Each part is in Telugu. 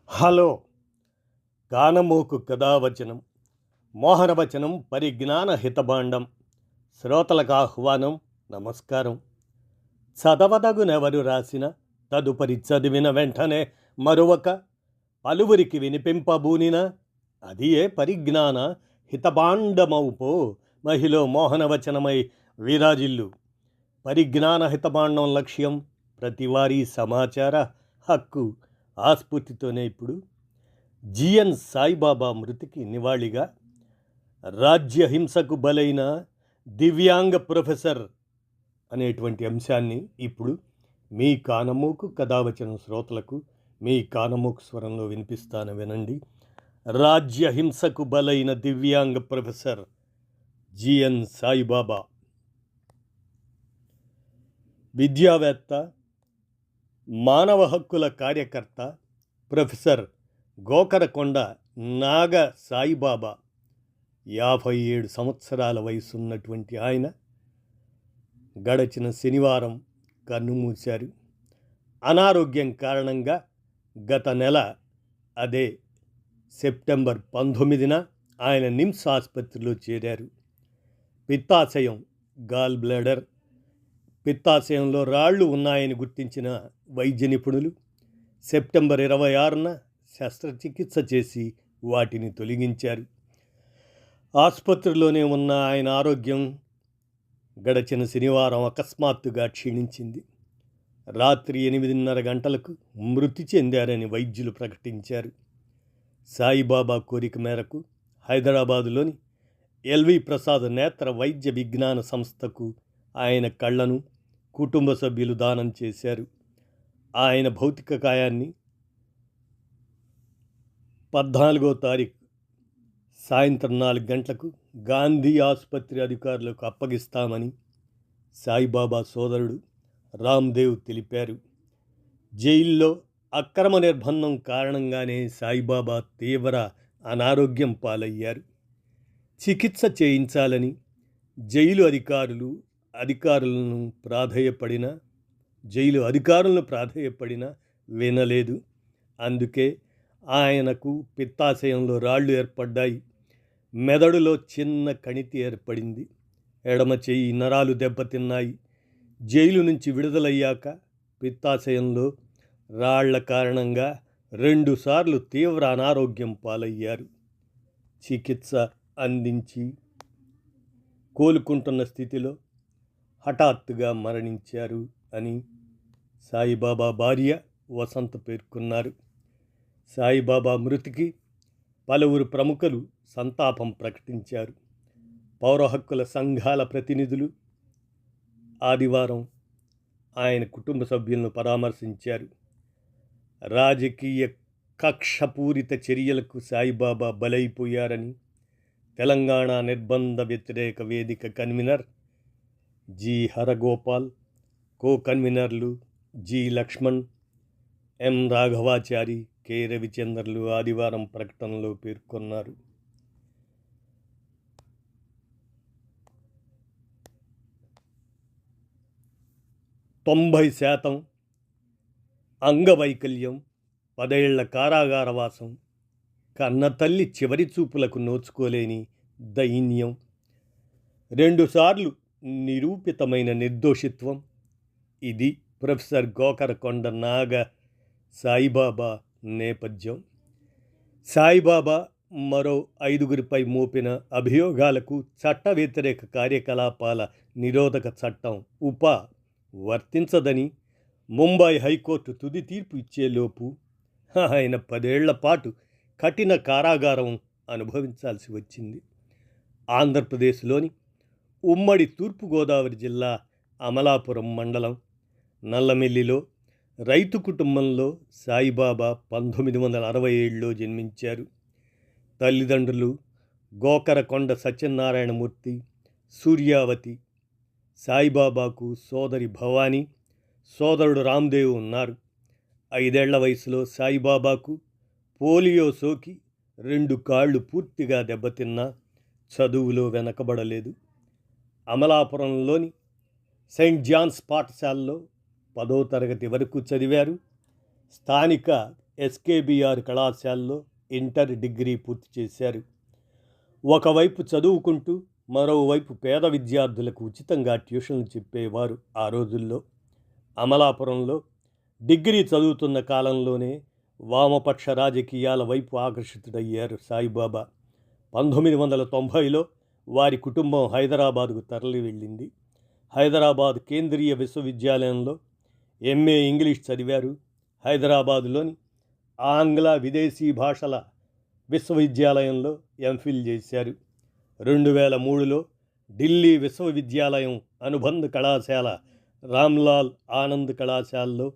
హలో గానమోకు కథావచనం మోహనవచనం పరిజ్ఞాన హితభాండం శ్రోతలకు ఆహ్వానం నమస్కారం. చదవదగునెవరు రాసిన తదుపరి చదివిన వెంటనే మరొక పలువురికి వినిపింపబూనిన అది ఏ పరిజ్ఞాన హితభాండమౌపో మహిళ మోహనవచనమై విరాజిల్లు. పరిజ్ఞాన హితభాండం లక్ష్యం ప్రతివారీ సమాచార హక్కు. ఆ స్ఫూర్తితోనే ఇప్పుడు జిఎన్ సాయిబాబా మృతికి నివాళిగా రాజ్యహింసకు బలైన దివ్యాంగ ప్రొఫెసర్ అనేటువంటి అంశాన్ని ఇప్పుడు మీ కానమోకు కథావచనం శ్రోతలకు మీ కానమోకు స్వరంలో వినిపిస్తాను, వినండి. రాజ్యహింసకు బలైన దివ్యాంగ ప్రొఫెసర్ జిఎన్ సాయిబాబా విద్యావేత్త, మానవ హక్కుల కార్యకర్త ప్రొఫెసర్ గోకరకొండ నాగ సాయిబాబా 57 సంవత్సరాల వయసున్నటువంటి ఆయన గడచిన శనివారం కన్నుమూశారు. అనారోగ్యం కారణంగా గత నెల, అదే సెప్టెంబర్ 19న ఆయన నిమ్స్ ఆసుపత్రిలో చేరారు. పిత్తాశయం, గాల్ బ్లాడర్, పిత్తాశయంలో రాళ్లు ఉన్నాయని గుర్తించిన వైద్య నిపుణులు సెప్టెంబర్ 26న శస్త్రచికిత్స చేసి వాటిని తొలగించారు. ఆసుపత్రిలోనే ఉన్న ఆయన ఆరోగ్యం గడచిన శనివారం అకస్మాత్తుగా క్షీణించింది. రాత్రి 8:30 గంటలకు మృతి చెందారని వైద్యులు ప్రకటించారు. సాయిబాబా కోరిక మేరకు హైదరాబాదులోని ఎల్వి ప్రసాద్ నేత్ర వైద్య విజ్ఞాన సంస్థకు ఆయన కళ్లను కుటుంబ సభ్యులు దానం చేశారు. ఆయన భౌతిక కాయాన్ని 14వ తారీఖు సాయంత్రం 4 గంటలకు గాంధీ ఆసుపత్రి అధికారులకు అప్పగిస్తామని సాయిబాబా సోదరుడు రామ్దేవ్ తెలిపారు. జైల్లో అక్రమ నిర్బంధం కారణంగానే సాయిబాబా తీవ్ర అనారోగ్యం పాలయ్యారు. చికిత్స చేయించాలని జైలు అధికారులను ప్రాధేయపడినా వినలేదు. అందుకే ఆయనకు పిత్తాశయంలో రాళ్లు ఏర్పడ్డాయి. మెదడులో చిన్న కణితి ఏర్పడింది. ఎడమ చెయ్యి నరాలు దెబ్బతిన్నాయి. జైలు నుంచి విడుదలయ్యాక పిత్తాశయంలో రాళ్ల కారణంగా 2 సార్లు తీవ్ర అనారోగ్యం పాలయ్యారు. చికిత్స అందించి కోలుకుంటున్న స్థితిలో హఠాత్తుగా మరణించారు అని సాయిబాబా భార్య వసంత పేర్కొన్నారు. సాయిబాబా మృతికి పలువురు ప్రముఖులు సంతాపం ప్రకటించారు. పౌర హక్కుల సంఘాల ప్రతినిధులు ఆదివారం ఆయన కుటుంబ సభ్యులను పరామర్శించారు. రాజకీయ కక్షపూరిత చర్యలకు సాయిబాబా బలైపోయారని తెలంగాణ నిర్బంధ వ్యతిరేక వేదిక కన్వీనర్ జి హరగోపాల్, కో కన్వీనర్లు జి లక్ష్మణ్, ఎం రాఘవాచారి, కె రవిచంద్రలు ఆదివారం ప్రకటనలో పేర్కొన్నారు. "90% అంగవైకల్యం, 10 ఏళ్ల కారాగారవాసం, కన్నతల్లి చివరి చూపులకు నోచుకోలేని దైన్యం, 2 సార్లు నిరూపితమైన నిర్దోషిత్వం. ఇది ప్రొఫెసర్ గోకరకొండ నాగ సాయిబాబా నేపథ్యం. సాయిబాబా మరో 5గురిపై మోపిన అభియోగాలకు చట్ట వ్యతిరేక కార్యకలాపాల నిరోధక చట్టం ఉపా వర్తించదని ముంబై హైకోర్టు తుది తీర్పు ఇచ్చేలోపు ఆయన 10 ఏళ్ల పాటు కఠిన కారాగారం అనుభవించాల్సి వచ్చింది. ఆంధ్రప్రదేశ్లోని ఉమ్మడి తూర్పుగోదావరి జిల్లా అమలాపురం మండలం నల్లమెల్లిలో రైతు కుటుంబంలో సాయిబాబా 1967లో జన్మించారు. తల్లిదండ్రులు గోకరకొండ సత్యనారాయణమూర్తి, సూర్యావతి. సాయిబాబాకు సోదరి భవానీ, సోదరుడు రామ్దేవ్ ఉన్నారు. 5 ఏళ్ల వయసులో సాయిబాబాకు పోలియో సోకి 2 కాళ్ళు పూర్తిగా దెబ్బతిన్నా చదువులో వెనకబడలేదు. అమలాపురంలోని సెయింట్ జాన్స్ పాఠశాలలో 10వ తరగతి వరకు చదివారు. స్థానిక ఎస్కేబిఆర్ కళాశాలలో ఇంటర్ డిగ్రీ పూర్తి చేశారు. ఒకవైపు చదువుకుంటూ మరోవైపు పేద విద్యార్థులకు ఉచితంగా ట్యూషన్లు చెప్పేవారు ఆ రోజుల్లో. అమలాపురంలో డిగ్రీ చదువుతున్న కాలంలోనే వామపక్ష రాజకీయాల వైపు ఆకర్షితుడయ్యారు సాయిబాబా. 1990లో వారి కుటుంబం హైదరాబాదుకు తరలి వెళ్ళింది. హైదరాబాద్ కేంద్రీయ విశ్వవిద్యాలయంలో ఎంఏ ఇంగ్లీష్ చదివారు. హైదరాబాదులోని ఆంగ్ల విదేశీ భాషల విశ్వవిద్యాలయంలో ఎంఫిల్ చేశారు. 2003లో ఢిల్లీ విశ్వవిద్యాలయం అనుబంధ కళాశాల రామ్లాల్ ఆనంద్ కళాశాలలో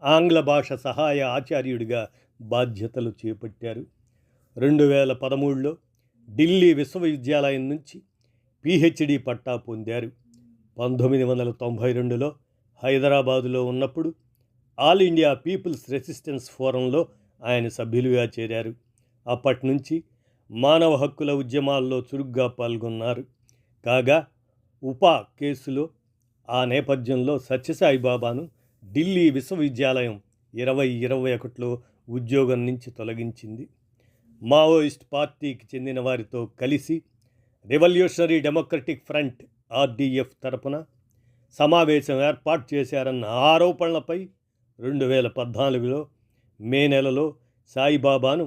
ఆంగ్ల భాష సహాయ ఆచార్యుడిగా బాధ్యతలు చేపట్టారు. 2013లో ఢిల్లీ విశ్వవిద్యాలయం నుంచి పిహెచ్డి పట్టా పొందారు. 1992లో హైదరాబాదులో ఉన్నప్పుడు ఆల్ ఇండియా పీపుల్స్ రెసిస్టెన్స్ ఫోరంలో ఆయన సభ్యులుగా చేరారు. అప్పటి నుంచి మానవ హక్కుల ఉద్యమాల్లో చురుగ్గా పాల్గొన్నారు. కాగా ఉపా కేసులో ఆ నేపథ్యంలో సత్యసాయిబాబాను ఢిల్లీ విశ్వవిద్యాలయం 2021లో ఉద్యోగం నుంచి తొలగించింది. మావోయిస్ట్ పార్టీకి చెందిన వారితో కలిసి రెవల్యూషనరీ డెమోక్రటిక్ ఫ్రంట్ ఆర్డీఎఫ్ తరపున సమావేశం ఏర్పాటు చేశారన్న ఆరోపణలపై 2014లో మే నెలలో సాయిబాబాను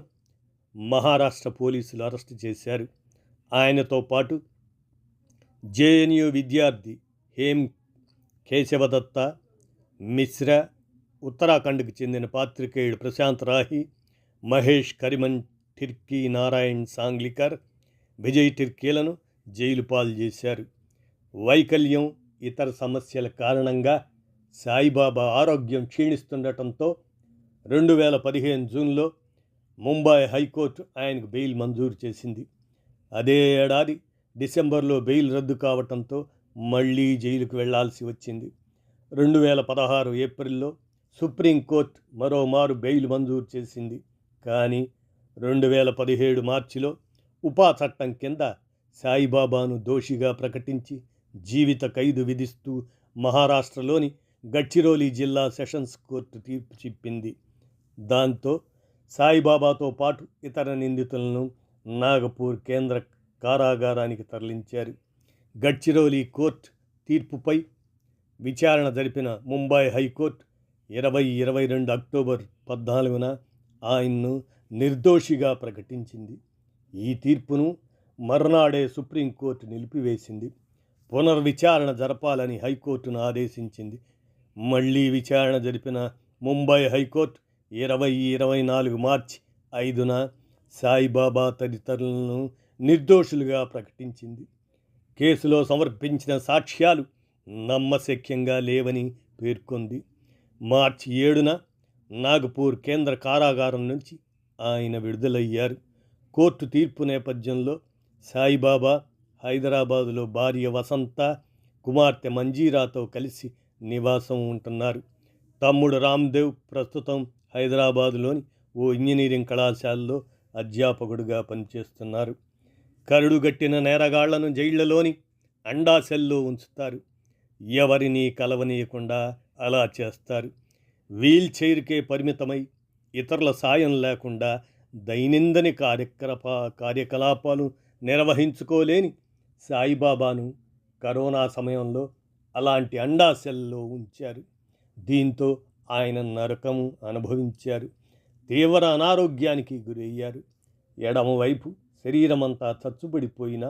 మహారాష్ట్ర పోలీసులు అరెస్టు చేశారు. ఆయనతో పాటు జేఎన్యూ విద్యార్థి హేమ్ కేశవదత్త మిశ్రా, ఉత్తరాఖండ్కు చెందిన పాత్రికేయుడు ప్రశాంత్ రాహి, మహేష్ కరిమన్ టిర్కీ, నారాయణ్ సాంగ్లికర్, విజయ్ టిర్కీలను జైలు పాలు చేశారు. వైకల్యం, ఇతర సమస్యల కారణంగా సాయిబాబా ఆరోగ్యం క్షీణిస్తుండటంతో 2015 జూన్లో ముంబై హైకోర్టు ఆయనకు బెయిల్ మంజూరు చేసింది. అదే ఏడాది డిసెంబర్లో బెయిల్ రద్దు కావడంతో మళ్ళీ జైలుకు వెళ్లాల్సి వచ్చింది. 2016 ఏప్రిల్లో సుప్రీంకోర్టు మరోమారు బెయిల్ మంజూరు చేసింది. కానీ 2017 మార్చిలో ఉపా చట్టం కింద సాయిబాబాను దోషిగా ప్రకటించి జీవిత ఖైదు విధిస్తూ మహారాష్ట్రలోని గడ్చిరోలి జిల్లా సెషన్స్ కోర్టు తీర్పు చెప్పింది. దాంతో సాయిబాబాతో పాటు ఇతర నిందితులను నాగపూర్ కేంద్ర కారాగారానికి తరలించారు. గడ్చిరోలి కోర్టు తీర్పుపై విచారణ జరిపిన ముంబై హైకోర్టు 2022 అక్టోబర్ 14న ఆయన్ను నిర్దోషిగా ప్రకటించింది. ఈ తీర్పును మర్నాడే సుప్రీంకోర్టు నిలిపివేసింది. పునర్విచారణ జరపాలని హైకోర్టును ఆదేశించింది. మళ్లీ విచారణ జరిపిన ముంబై హైకోర్టు 2024 మార్చి 5న సాయిబాబా తదితరులను నిర్దోషులుగా ప్రకటించింది. కేసులో సమర్పించిన సాక్ష్యాలు నమ్మశక్యంగా లేవని పేర్కొంది. మార్చి 7న నాగపూర్ కేంద్ర కారాగారం నుంచి ఆయన విడుదలయ్యారు. కోర్టు తీర్పు నేపథ్యంలో సాయిబాబా హైదరాబాదులో భార్య వసంత, కుమార్తె మంజీరాతో కలిసి నివాసం ఉంటున్నారు. తమ్ముడు రామ్దేవ్ ప్రస్తుతం హైదరాబాదులోని ఓ ఇంజనీరింగ్ కళాశాలలో అధ్యాపకుడిగా పనిచేస్తున్నారు. కరుడుగట్టిన నేరగాళ్లను జైళ్లలోని అండాసెల్లో ఉంచుతారు. ఎవరినీ కలవనీయకుండా అలా చేస్తారు. వీల్ చైర్కే పరిమితమై ఇతరుల సాయం లేకుండా దైనందిన కార్యకలాపాలు నిర్వహించుకోలేని సాయిబాబాను కరోనా సమయంలో అలాంటి అండాసెల్లో ఉంచారు. దీంతో ఆయన నరకము అనుభవించారు. తీవ్ర అనారోగ్యానికి గురయ్యారు. ఎడమవైపు శరీరమంతా చచ్చుబడిపోయినా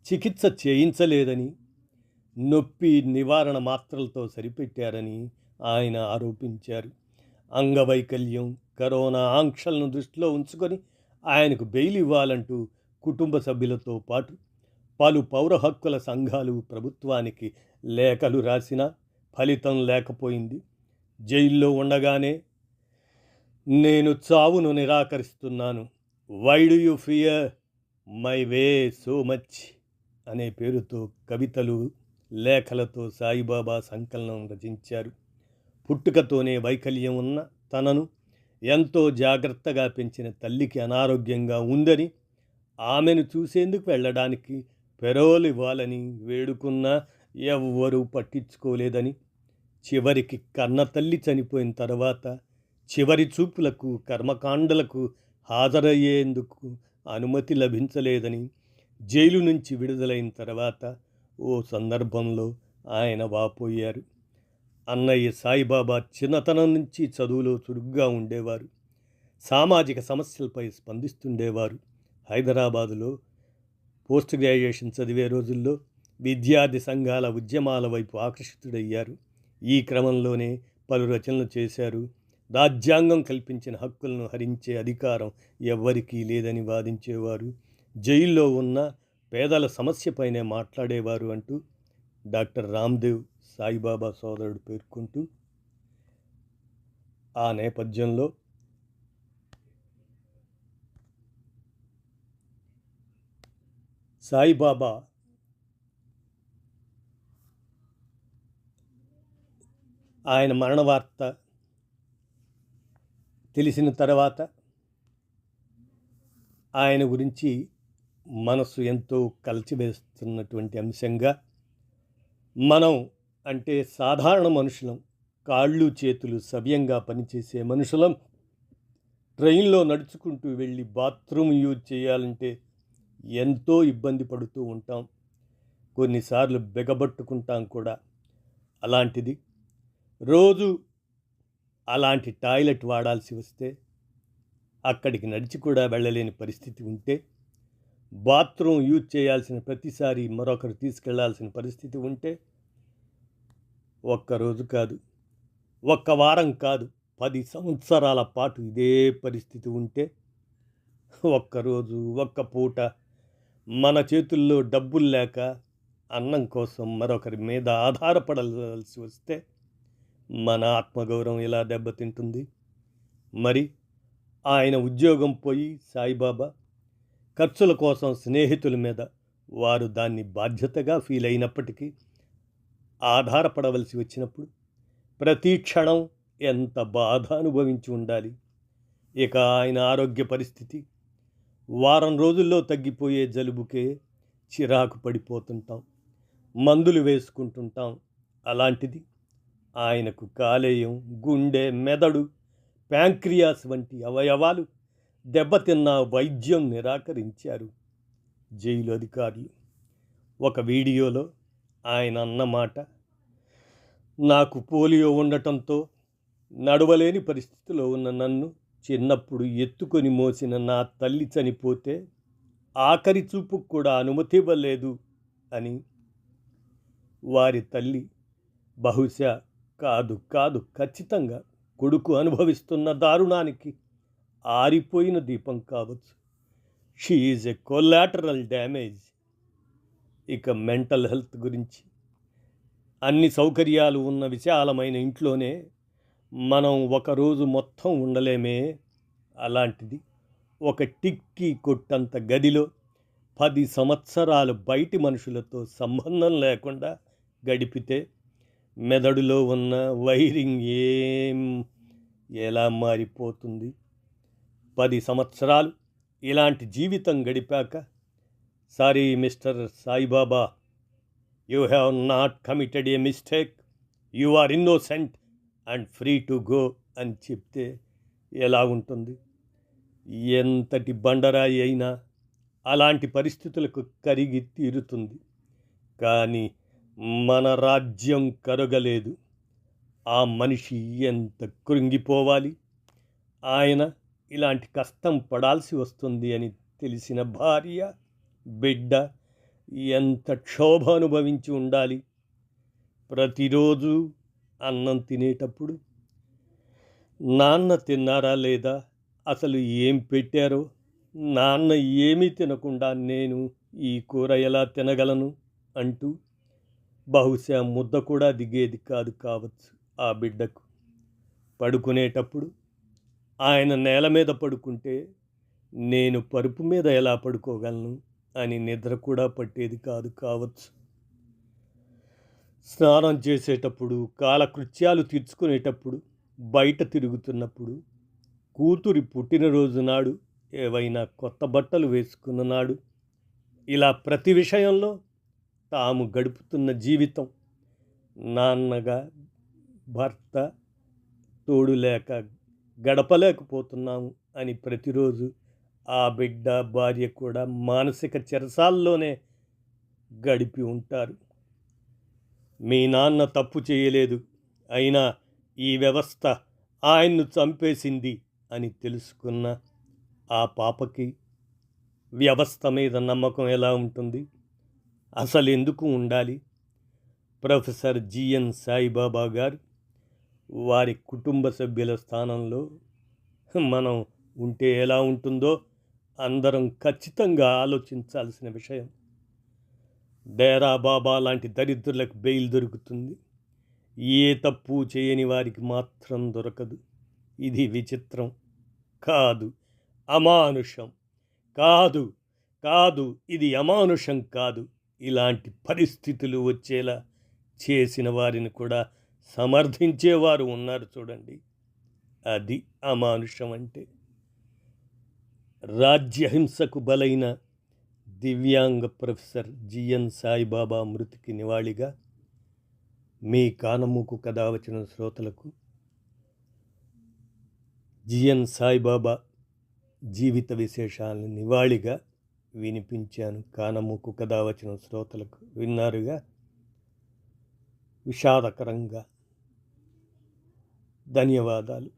చికిత్స చేయించలేదని, నొప్పి నివారణ మాత్రలతో సరిపెట్టారని ఆయన ఆరోపించారు. అంగవైకల్యం, కరోనా ఆంక్షలను దృష్టిలో ఉంచుకొని ఆయనకు బెయిల్ ఇవ్వాలంటూ కుటుంబ సభ్యులతో పాటు పలు పౌర హక్కుల సంఘాలు ప్రభుత్వానికి లేఖలు రాసినా ఫలితం లేకపోయింది. జైల్లో ఉండగానే నేను చావును నిరాకరిస్తున్నాను, why do you fear my way so much అనే పేరుతో కవితలు, లేఖలతో సాయిబాబా సంకలనం రచించారు. పుట్టుకతోనే వైకల్యం ఉన్న తనను ఎంతో జాగ్రత్తగా పెంచిన తల్లికి అనారోగ్యంగా ఉందని, ఆమెను చూసేందుకు వెళ్ళడానికి పెరోల్ ఇవ్వాలని వేడుకున్నా ఎవ్వరూ పట్టించుకోలేదని, చివరికి కన్న తల్లి చనిపోయిన తర్వాత చివరి చూపులకు, కర్మకాండలకు హాజరయ్యేందుకు అనుమతి లభించలేదని జైలు నుంచి విడుదలైన తర్వాత ఓ సందర్భంలో ఆయన వాపోయారు. అన్నయ్య సాయిబాబా చిన్నతనం నుంచి చదువులో చురుగ్గా ఉండేవారు. సామాజిక సమస్యలపై స్పందిస్తుండేవారు. హైదరాబాదులో పోస్ట్ గ్రాడ్యుయేషన్ చదివే రోజుల్లో విద్యార్థి సంఘాల ఉద్యమాల వైపు ఆకర్షితుడయ్యారు. ఈ క్రమంలోనే పలు రచనలు చేశారు. రాజ్యాంగం కల్పించిన హక్కులను హరించే అధికారం ఎవ్వరికీ లేదని వాదించేవారు. జైల్లో ఉన్న పేదల సమస్యపైనే మాట్లాడేవారు అంటూ డాక్టర్ రామ్దేవ్ సాయిబాబా సోదరుడు పేర్కొంటూ, ఆ నేపథ్యంలో సాయిబాబా ఆయన మరణ వార్త తెలిసిన తర్వాత ఆయన గురించి మనసు ఎంతో కలిచివేస్తున్నటువంటి అంశంగా, మనం అంటే సాధారణ మనుషులం, కాళ్ళు చేతులు సవ్యంగా పనిచేసే మనుషులం, ట్రైన్లో నడుచుకుంటూ వెళ్ళి బాత్రూమ్ యూజ్ చేయాలంటే ఎంతో ఇబ్బంది పడుతూ ఉంటాం. కొన్నిసార్లు బెగబట్టుకుంటాం కూడా. అలాంటిది రోజు అలాంటి టాయిలెట్ వాడాల్సి వస్తే, అక్కడికి నడిచి కూడా వెళ్ళలేని పరిస్థితి ఉంటే, బాత్రూమ్ యూజ్ చేయాల్సిన ప్రతిసారి మరొకరు తీసుకెళ్లాల్సిన పరిస్థితి ఉంటే, ఒక్కరోజు కాదు, ఒక్క వారం కాదు, 10 సంవత్సరాల పాటు ఇదే పరిస్థితి ఉంటే, ఒక్కరోజు ఒక్క పూట మన చేతుల్లో డబ్బులు లేక అన్నం కోసం మరొకరి మీద ఆధారపడాల్సి వస్తే మన ఆత్మగౌరవం ఎలా దెబ్బతింటుంది? మరి ఆయన ఉద్యోగం పోయి సాయిబాబా ఖర్చుల కోసం స్నేహితుల మీద వారు దాన్ని బాధ్యతగా ఫీల్ అయినప్పటికీ ఆధారపడవలసి వచ్చినప్పుడు ప్రతి క్షణం ఎంత బాధ అనుభవించి ఉండాలి. ఇక ఆయన ఆరోగ్య పరిస్థితి వారం రోజుల్లో తగ్గిపోయే జలుబుకే చిరాకు పడిపోతుంటాం, మందులు వేసుకుంటుంటాం. అలాంటిది ఆయనకు కాలేయం, గుండె, మెదడు, ప్యాంక్రియాస్ వంటి అవయవాలు దెబ్బతిన్న వైద్యం నిరాకరించారు జైలు అధికారులు. ఒక వీడియోలో ఆయన అన్నమాట, నాకు పోలియో ఉండటంతో నడవలేని పరిస్థితిలో ఉన్న నన్ను చిన్నప్పుడు ఎత్తుకొని మోసిన నా తల్లి చనిపోతే ఆఖరి చూపుకు కూడా అనుమతి ఇవ్వలేదు అని. వారి తల్లి బహుశా కాదు ఖచ్చితంగా కొడుకు అనుభవిస్తున్న దారుణానికి ఆరిపోయిన దీపం కావచ్చు. She is a collateral damage. ఇక మెంటల్ హెల్త్ గురించి, అన్ని సౌకర్యాలు ఉన్న విశాలమైన ఇంట్లోనే మనం ఒకరోజు మొత్తం ఉండలేమే. అలాంటిది ఒక టిక్కీ కొట్టంత గదిలో 10 సంవత్సరాలు బయటి మనుషులతో సంబంధం లేకుండా గడిపితే మెదడులో ఉన్న వైరింగ్ ఎలా మారిపోతుంది? 10 సంవత్సరాలు ఇలాంటి జీవితం గడిపాక, sorry mister Saibaba, you have not committed a mistake, you are innocent and free to go అని చెప్తే ఎలా ఉంటుంది? ఎంతటి బండరాయి అయినా అలాంటి పరిస్థితులకు కరిగి తీరుతుంది. కానీ మన రాజ్యం కరగలేదు. ఆ మనిషి ఎంత కృంగిపోవాలి? ఆయన ఇలాంటి కష్టం పడాల్సి వస్తుంది అని తెలిసిన భార్య, బిడ్డ ఎంత క్షోభ అనుభవించి ఉండాలి? ప్రతిరోజు అన్నం తినేటప్పుడు నాన్న తిన్నారా లేదా, అసలు ఏం పెట్టారో, నాన్న ఏమీ తినకుండా నేను ఈ కూర ఎలా తినగలను అంటూ బహుశా ముద్ద కూడా దిగేది కావచ్చు ఆ బిడ్డకు. పడుకునేటప్పుడు ఆయన నేల మీద పడుకుంటే నేను పరుపు మీద ఎలా పడుకోగలను అని నిద్ర కూడా పట్టేది కావచ్చు. స్నానం చేసేటప్పుడు, కాలకృత్యాలు తీర్చుకునేటప్పుడు, బయట తిరుగుతున్నప్పుడు, కూతురి పుట్టినరోజు నాడు, ఏవైనా కొత్త బట్టలు వేసుకున్న నాడు, ఇలా ప్రతి విషయంలో తాము గడుపుతున్న జీవితం నాన్నగా, భర్త తోడు లేక గడపలేకపోతున్నాము అని ప్రతిరోజు ఆ బిడ్డ భార్య కూడా మానసిక చెరసాల్లోనే గడిపి ఉంటారు. మీ నాన్న తప్పు చేయలేదు, అయినా ఈ వ్యవస్థ ఆయన్ను చంపేసింది అని తెలుసుకున్న ఆ పాపకి వ్యవస్థ మీద నమ్మకం ఎలా ఉంటుంది? అసలు ఎందుకు ఉండాలి? ప్రొఫెసర్ జిఎన్ సాయిబాబా గారు వారి కుటుంబ సభ్యుల స్థానంలో మనం ఉంటే ఎలా ఉంటుందో అందరం ఖచ్చితంగా ఆలోచించాల్సిన విషయం. డేరా బాబా లాంటి దరిద్రులకు బెయిల్ దొరుకుతుంది, ఏ తప్పు చేయని వారికి మాత్రం దొరకదు. ఇది విచిత్రం కాదు, అమానుషం కాదు, ఇది అమానుషం కాదు. ఇలాంటి పరిస్థితులు వచ్చేలా చేసిన వారిని కూడా సమర్థించేవారు ఉన్నారు చూడండి. అది అమానుషం అంటే. రాజ్యహింసకు బలైన దివ్యాంగ ప్రొఫెసర్ జిఎన్ సాయిబాబా మృతికి నివాళిగా మీ కానమూకు కథ వచ్చిన శ్రోతలకు జిఎన్ సాయిబాబా జీవిత విశేషాలను నివాళిగా వినిపించాను. కానమూకు కథ వచ్చిన శ్రోతలకు విన్నారుగా, విషాదకరంగా. ధన్యవాదాలు.